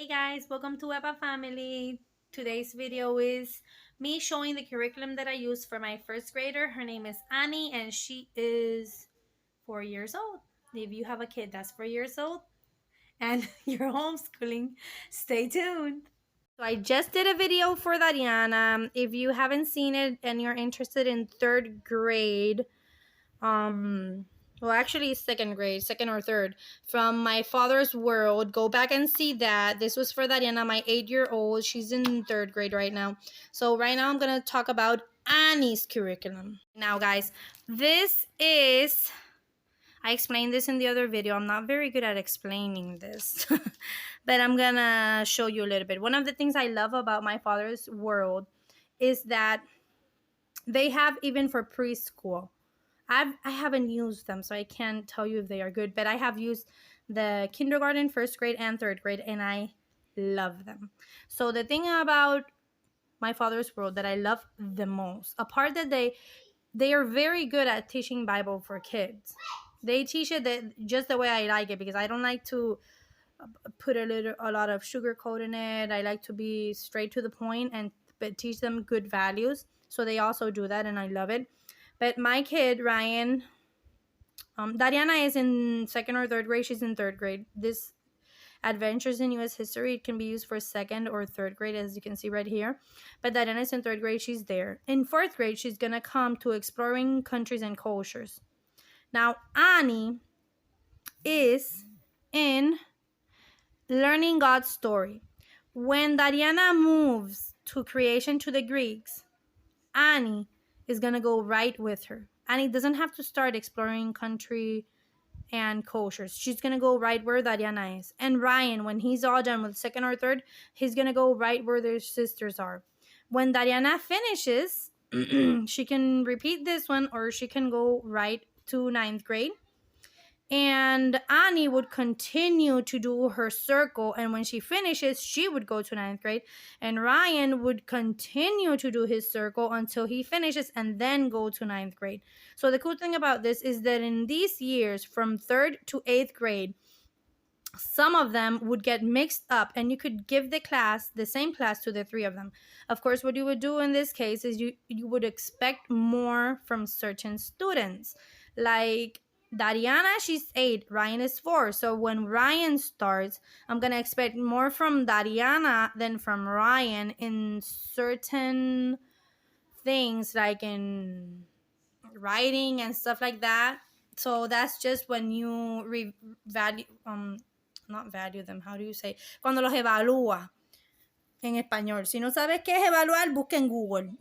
Hey guys, welcome to Wepa family. Today's video is me showing the curriculum that I use for my first grader. Her name is Annie and she is 4 years old. If you have a kid that's 4 years old and you're homeschooling, stay tuned. So I just did a video for Dariana. If you haven't seen it and you're interested in third grade, well, actually second grade, second or third, from My Father's World, go back and see that. This was for Dariana, my 8-year-old. She's in third grade right now. So right now I'm gonna talk about Annie's curriculum. Now guys, this is, I explained this in the other video. I'm not very good at explaining this, but I'm gonna show you a little bit. One of the things I love about My Father's World is that they have, even for preschool, I haven't used them, so I can't tell you if they are good, but I have used the kindergarten, first grade, and third grade, and I love them. So the thing about My Father's World that I love the most, apart that they are very good at teaching Bible for kids. They teach it just the way I like it, because I don't like to put a lot of sugar coat in it. I like to be straight to the point but teach them good values. So they also do that, and I love it. But my kid, Ryan, Dariana is in second or third grade. She's in third grade. This Adventures in U.S. History, it can be used for second or third grade, as you can see right here. But Dariana is in third grade. She's there. In fourth grade, she's going to come to Exploring Countries and Cultures. Now, Annie is in Learning God's Story. When Dariana moves to Creation to the Greeks, Annie is going to go right with her. Annie doesn't have to start exploring country and cultures. She's going to go right where Dariana is. And Ryan, when he's all done with second or third, he's going to go right where their sisters are. When Dariana finishes, she can repeat this one, or she can go right to ninth grade. And Annie would continue to do her circle, and when she finishes, she would go to ninth grade, and Ryan would continue to do his circle until he finishes and then go to ninth grade. So the cool thing about this is that in these years, from third to eighth grade, some of them would get mixed up, and you could give the same class to the three of them. Of course, what you would do in this case is you would expect more from certain students. Like Dariana, she's 8, Ryan is 4. So when Ryan starts, I'm going to expect more from Dariana than from Ryan in certain things, like in writing and stuff like that. So that's just when you not value them, how do you say? Cuando los evalúa en español. Si no sabes qué es evaluar, busca en Google.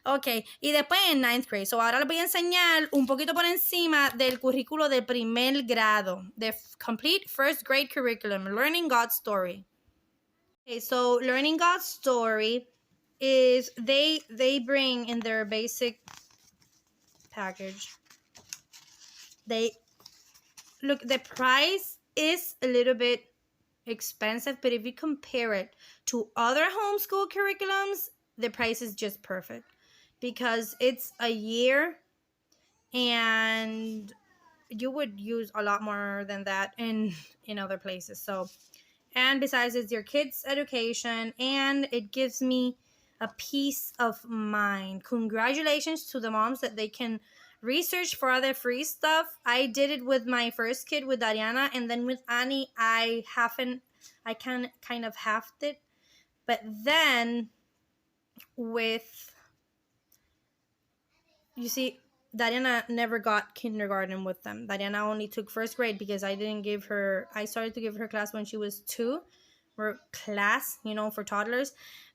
Ok, y después en ninth grade. So ahora les voy a enseñar un poquito por encima del currículo de primer grado, the complete first grade curriculum, Learning God's Story. Okay, so Learning God's Story is, they bring in their basic package, look, the price is a little bit expensive, but if you compare it to other homeschool curriculums, the price is just perfect, because it's a year and you would use a lot more than that in other places. So, and besides, it's your kids' education, and it gives me a peace of mind. Congratulations to the moms that they can research for other free stuff. I did it with my first kid, with Dariana, and then with Annie, I kind of halved it. But then with, you see, Dariana never got kindergarten with them. Dariana only took first grade because I started to give her class when she was 2, or class, for toddlers.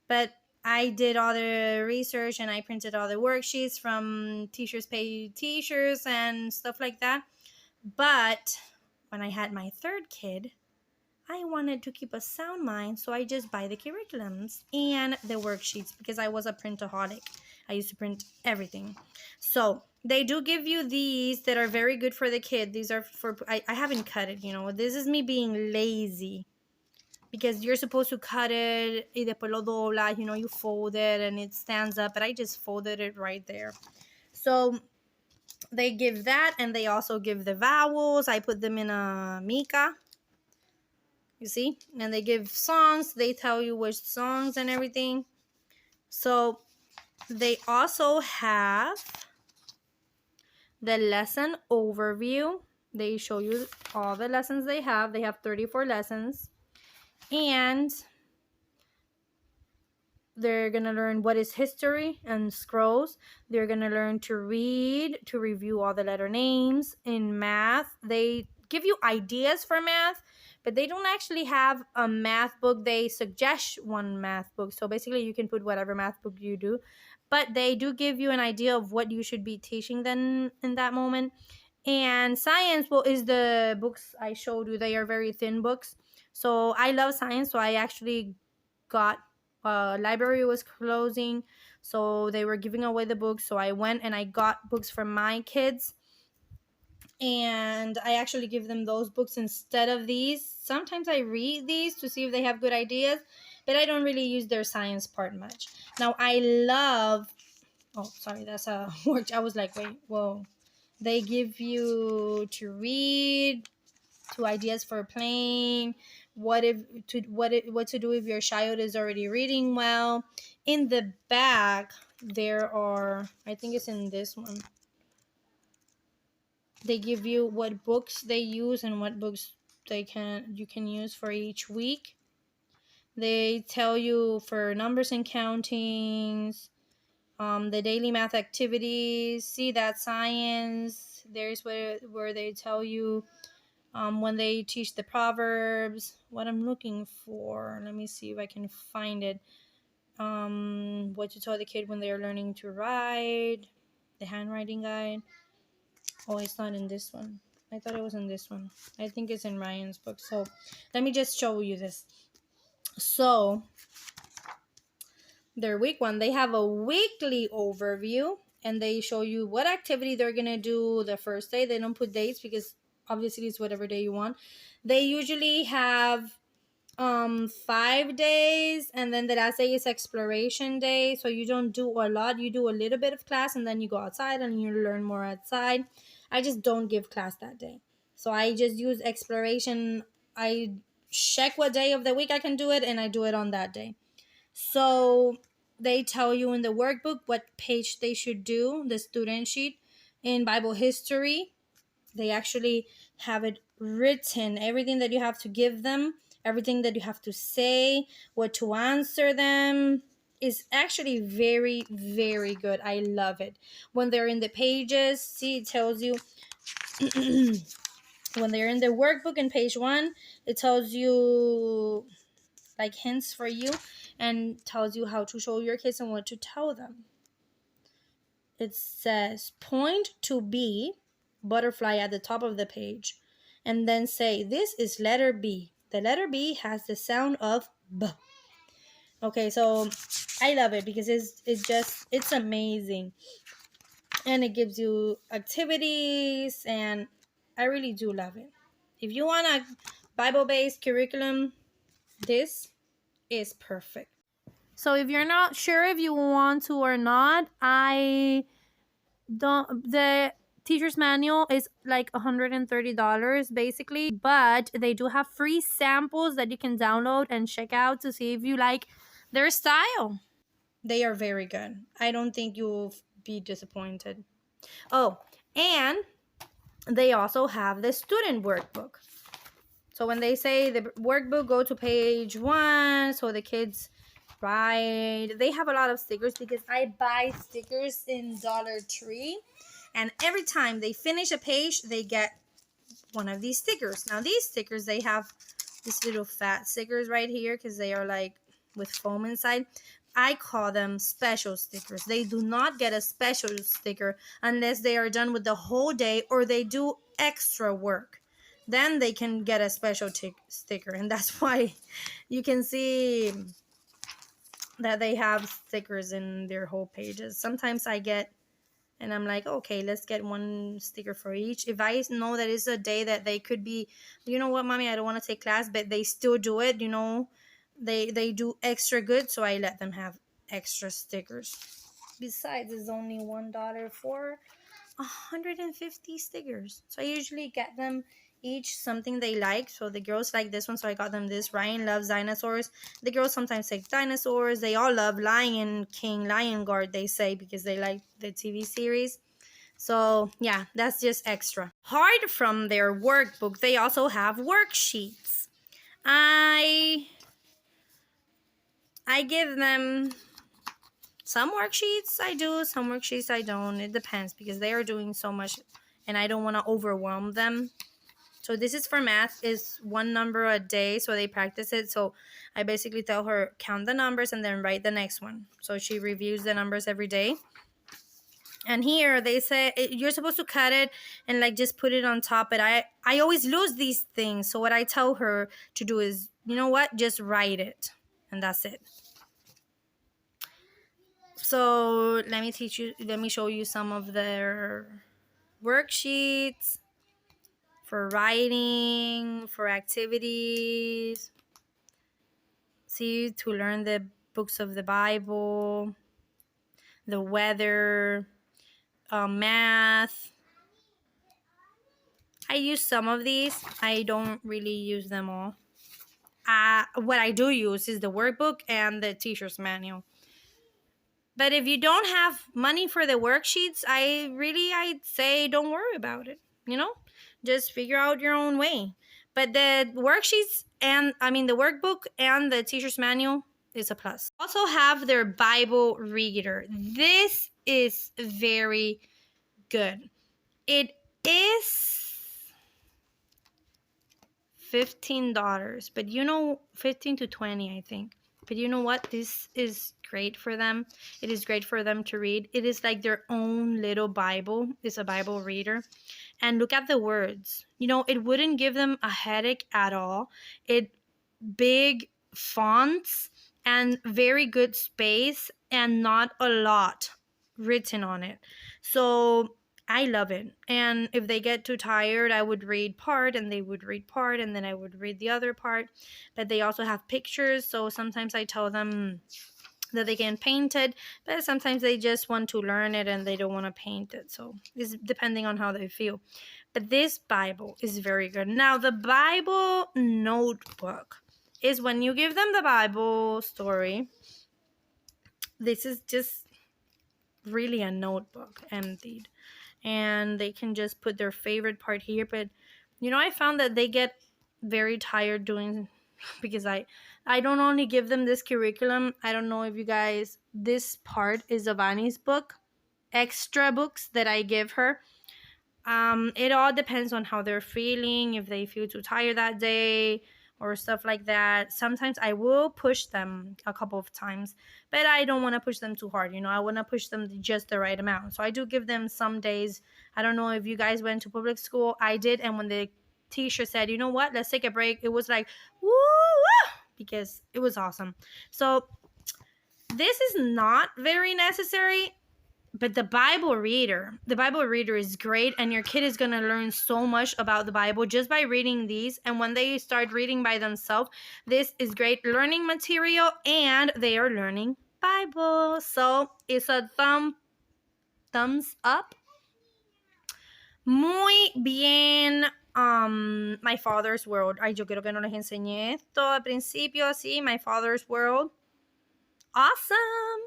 But I did all the research, and I printed all the worksheets from Teachers Pay Teachers and stuff like that. But when I had my third kid, I wanted to keep a sound mind, so I just buy the curriculums and the worksheets, because I was a printaholic. I used to print everything. So they do give you these that are very good for the kid. These are for, I haven't cut it, This is me being lazy, because you're supposed to cut it y después lo doblas, you fold it and it stands up, but I just folded it right there. So they give that, and they also give the vowels. I put them in a mica. You see? And they give songs. They tell you which songs and everything. So they also have the lesson overview. They show you all the lessons they have. They have 34 lessons. And they're going to learn what is history and scrolls. They're going to learn to read, to review all the letter names. In math, they give you ideas for math, but they don't actually have a math book. They suggest one math book. So basically, you can put whatever math book you do. But they do give you an idea of what you should be teaching them in that moment. And science, well, is the books I showed you. They are very thin books. So I love science. So I actually got library was closing, so they were giving away the books. So I went and I got books for my kids, and I actually give them those books instead of these. Sometimes I read these to see if they have good ideas, but I don't really use their science part much. Now I love, oh sorry, that's a word. I was like, wait, whoa. They give you to read, to ideas for playing, what to do if your child is already reading well. In the back there are, I think it's in this one, they give you what books they use and what books you can use for each week. They tell you for numbers and countings, the daily math activities. See that science, there's where they tell you when they teach the proverbs, what I'm looking for. Let me see if I can find it. What to tell the kid when they're learning to write, the handwriting guide. Oh, it's not in this one. I thought it was in this one. I think it's in Ryan's book. So let me just show you this. So their week one, they have a weekly overview, and they show you what activity they're gonna do the first day. They don't put dates because obviously it's whatever day you want. They usually have 5 days, and then the last day is exploration day. So you don't do a lot, you do a little bit of class, and then you go outside and you learn more outside. I just don't give class that day, so I just use exploration. I check what day of the week I can do it, and I do it on that day. So they tell you in the workbook what page they should do, the student sheet. In Bible history, they actually have it written, everything that you have to give them, everything that you have to say, what to answer them. Is actually very, very good. I love it. When they're in the pages, see, it tells you when they're in the workbook in page 1, it tells you like hints for you and tells you how to show your kids and what to tell them. It says point to B, butterfly at the top of the page, and then say this is letter B. The letter B has the sound of B. Okay, so I love it because it's amazing, and it gives you activities, and I really do love it. If you want a Bible-based curriculum, this is perfect. So if you're not sure if you want to or not, the teacher's manual is like $130 basically, but they do have free samples that you can download and check out to see if you like their style. They are very good. I don't think you'll be disappointed. Oh, and they also have the student workbook. So when they say the workbook, go to page 1, so the kids write. They have a lot of stickers because I buy stickers in Dollar Tree, and every time they finish a page, they get one of these stickers. Now these stickers, they have these little fat stickers right here because they are like with foam inside. I call them special stickers. They do not get a special sticker unless they are done with the whole day or they do extra work. Then they can get a special sticker, and that's why you can see that they have stickers in their whole pages. Sometimes I get, and I'm like, okay, let's get one sticker for each. If I know that it's a day that they could be, you know what, mommy, I don't want to take class, but they still do it, you know, they do extra good, so I let them have extra stickers. Besides, it's only $1 for 150 stickers. So I usually get them each something they like. So the girls like this one, so I got them this. Ryan loves dinosaurs. The girls sometimes like dinosaurs. They all love Lion King, Lion Guard, they say, because they like the TV series. So yeah, that's just extra. Apart from their workbook, they also have worksheets. I give them some worksheets. I do some worksheets I don't. It depends because they are doing so much and I don't want to overwhelm them. So this is for math, is one number a day, so they practice it. So I basically tell her count the numbers and then write the next one. So she reviews the numbers every day. And here they say you're supposed to cut it and like just put it on top. But I always lose these things. So what I tell her to do is, you know what? Just write it. And that's it. So let me show you some of their worksheets for writing, for activities. See, to learn the books of the Bible, the weather, math. I use some of these. I don't really use them all. What I do use is the workbook and the teacher's manual. But if you don't have money for the worksheets, I'd say don't worry about it. Just figure out your own way. But the worksheets the workbook and the teacher's manual is a plus. Also have their Bible reader. This is very good. It is $15, but $15 to $20, I think. But you know what? This is great for them. It is great for them to read. It is like their own little Bible. It's a Bible reader. And look at the words. It wouldn't give them a headache at all. Big fonts and very good space and not a lot written on it. So I love it. And if they get too tired, I would read part and they would read part and then I would read the other part. But they also have pictures. So sometimes I tell them that they can paint it, but sometimes they just want to learn it and they don't want to paint it. So it's depending on how they feel. But this Bible is very good. Now, the Bible notebook is when you give them the Bible story. This is just really a notebook emptied. And they can just put their favorite part here. But, I found that they get very tired doing, because I don't only give them this curriculum. I don't know if you guys, this part is of Annie's book, extra books that I give her. It all depends on how they're feeling, if they feel too tired that day or stuff like that. Sometimes I will push them a couple of times, but I don't want to push them too hard. I want to push them just the right amount. So I do give them some days. I don't know if you guys went to public school. I did. And when the teacher said, you know what, let's take a break, it was like, woo, because it was awesome. So this is not very necessary. But the Bible reader is great, and your kid is going to learn so much about the Bible just by reading these. And when they start reading by themselves, this is great learning material, and they are learning Bible. So it's a thumbs up. Muy bien. My Father's World. Ay, yo quiero que no les enseñé esto al principio. Sí, My Father's World. Awesome.